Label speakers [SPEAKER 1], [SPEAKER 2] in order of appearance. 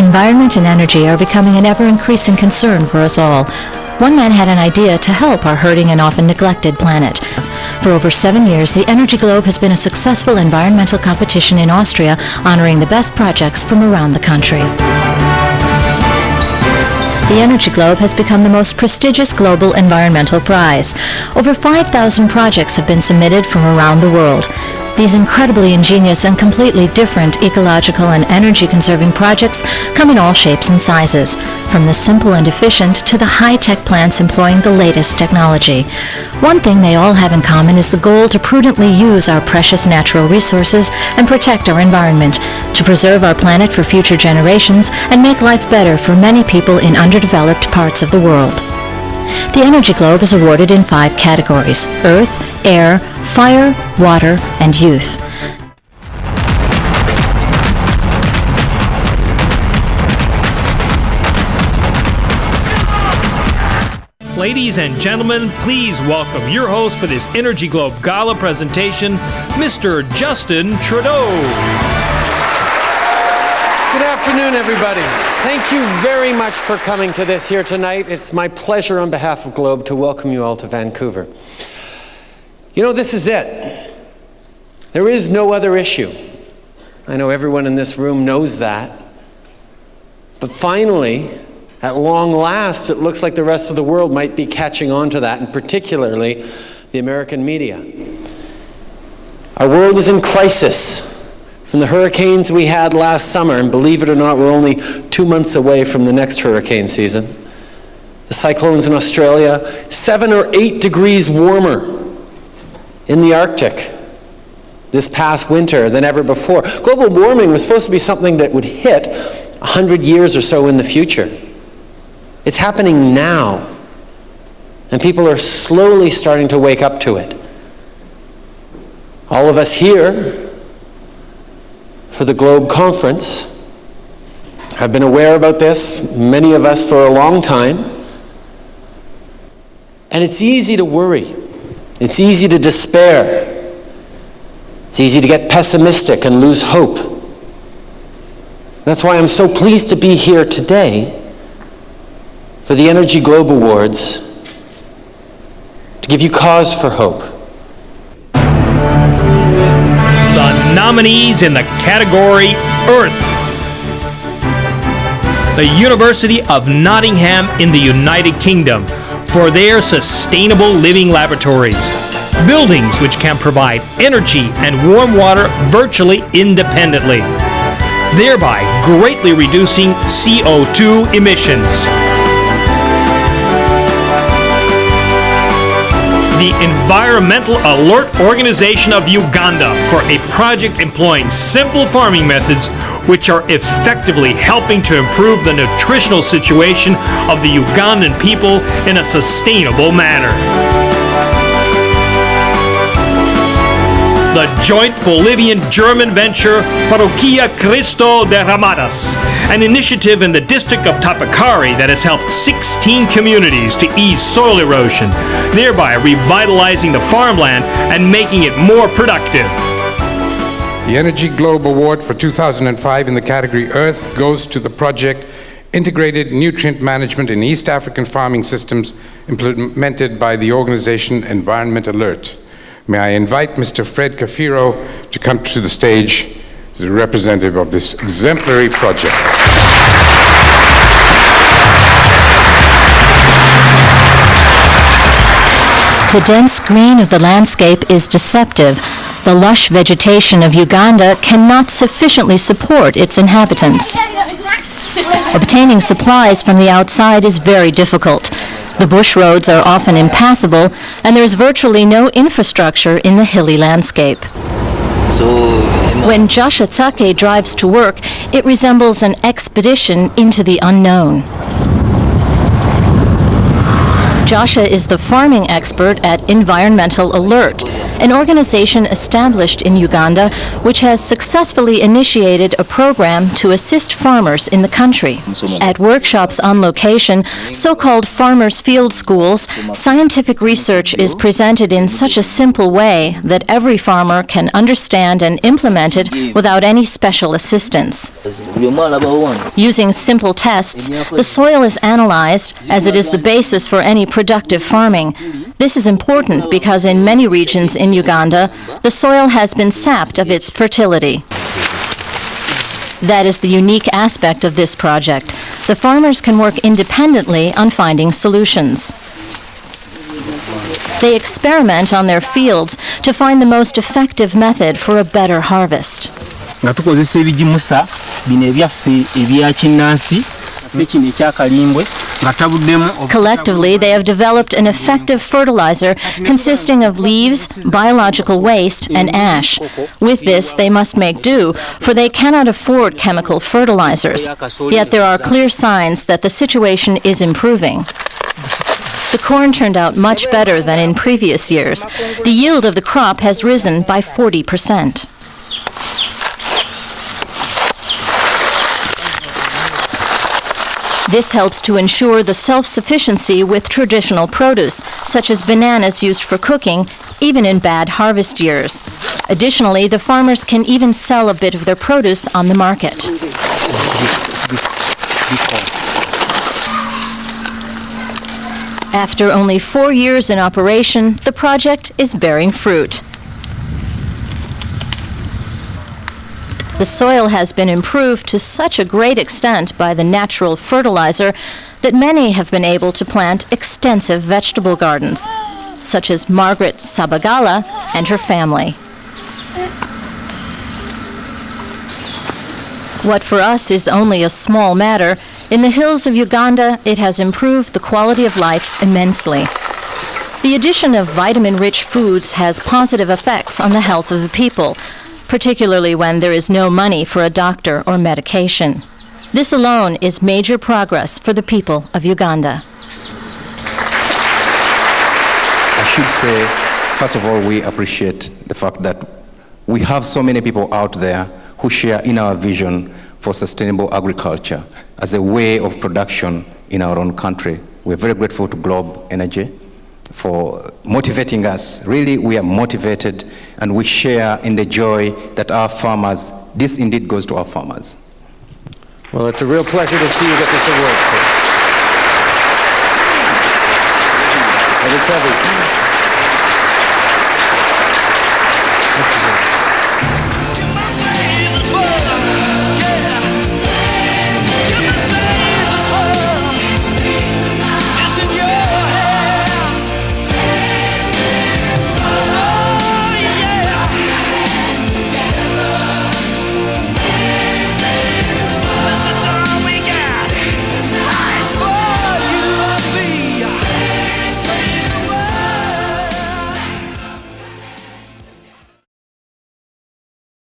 [SPEAKER 1] environment and energy are becoming an ever-increasing concern for us all. One man had an idea to help our hurting and often neglected planet. For over 7 years, the Energy Globe has been a successful environmental competition in Austria, honoring the best projects from around the country. The Energy Globe has become the most prestigious global environmental prize. Over 5,000 projects have been submitted from around the world. These incredibly ingenious and completely different ecological and energy-conserving projects come in all shapes and sizes, from the simple and efficient to the high-tech plants employing the latest technology. One thing they all have in common is the goal to prudently use our precious natural resources and protect our environment, to preserve our planet for future generations and make life better for many people in underdeveloped parts of the world. The Energy Globe is awarded in 5 categories: Earth, Air, Fire, Water, and Youth.
[SPEAKER 2] Ladies and gentlemen, please welcome your host for this Energy Globe Gala presentation, Mr. Justin Trudeau.
[SPEAKER 3] Good afternoon, everybody. Thank you very much for coming to this here tonight. It's my pleasure on behalf of Globe to welcome you all to Vancouver. You know, this is it. There is no other issue. I know everyone in this room knows that. But finally, at long last, it looks like the rest of the world might be catching on to that, and particularly the American media. Our world is in crisis. From the hurricanes we had last summer, and believe it or not, we're only 2 months away from the next hurricane season. The cyclones in Australia, 7 or 8 degrees warmer in the Arctic this past winter than ever before. Global warming was supposed to be something that would hit 100 years or so in the future. It's happening now, and people are slowly starting to wake up to it. All of us here for the Globe Conference have been aware about this, many of us for a long time. And it's easy to worry. It's easy to despair. It's easy to get pessimistic and lose hope. That's why I'm so pleased to be here today for the Energy Globe Awards to give you cause for hope.
[SPEAKER 2] The nominees in the category Earth. The University of Nottingham in the United Kingdom for their sustainable living laboratories. Buildings which can provide energy and warm water virtually independently, thereby greatly reducing CO2 emissions. The Environmental Alert Organization of Uganda for a project employing simple farming methods which are effectively helping to improve the nutritional situation of the Ugandan people in a sustainable manner. The joint Bolivian-German venture Parroquia Cristo de Ramadas, an initiative in the district of Tapacari that has helped 16 communities to ease soil erosion, thereby revitalizing the farmland and making it more productive.
[SPEAKER 4] The Energy Globe Award for 2005 in the category Earth goes to the project Integrated Nutrient Management in East African Farming Systems, implemented by the organization Environment Alert. May I invite Mr. Fred Kafeero to come to the stage as a representative of this exemplary project.
[SPEAKER 1] The dense green of the landscape is deceptive. The lush vegetation of Uganda cannot sufficiently support its inhabitants. Obtaining supplies from the outside is very difficult. The bush roads are often impassable, and there is virtually no infrastructure in the hilly landscape. When Joshua Tsake drives to work, it resembles an expedition into the unknown. Joshua is the farming expert at Environmental Alert. an organization established in Uganda which has successfully initiated a program to assist farmers in the country. At workshops on location, so-called farmers' field schools, scientific research is presented in such a simple way that every farmer can understand and implement it without any special assistance. Using simple tests, the soil is analyzed as it is the basis for any productive farming. This is important because in many regions in Uganda, the soil has been sapped of its fertility. That is the unique aspect of this project. The farmers can work independently on finding solutions. They experiment on their fields to find the most effective method for a better harvest. Collectively, they have developed an effective fertilizer consisting of leaves, biological waste, and ash. With this, they must make do, for they cannot afford chemical fertilizers. Yet there are clear signs that the situation is improving. The corn turned out much better than in previous years. The yield of the crop has risen by 40%. This helps to ensure the self-sufficiency with traditional produce, such as bananas used for cooking, even in bad harvest years. Additionally, the farmers can even sell a bit of their produce on the market. After only 4 years in operation, the project is bearing fruit. The soil has been improved to such a great extent by the natural fertilizer that many have been able to plant extensive vegetable gardens, such as Margaret Sabagala and her family. What for us is only a small matter, in the hills of Uganda, it has improved the quality of life immensely. The addition of vitamin-rich foods has positive effects on the health of the people, particularly when there is no money for a doctor or medication. This alone is major progress for the people of Uganda.
[SPEAKER 5] I should say, first of all, we appreciate the fact that we have so many people out there who share in our vision for sustainable agriculture as a way of production in our own country. We're very grateful to Globe Energy for motivating us. Really, we are motivated and we share in the joy that our farmers, this indeed goes to our farmers.
[SPEAKER 3] Well, it's a real pleasure to see you get this award, sir. And it's heavy. Thank you.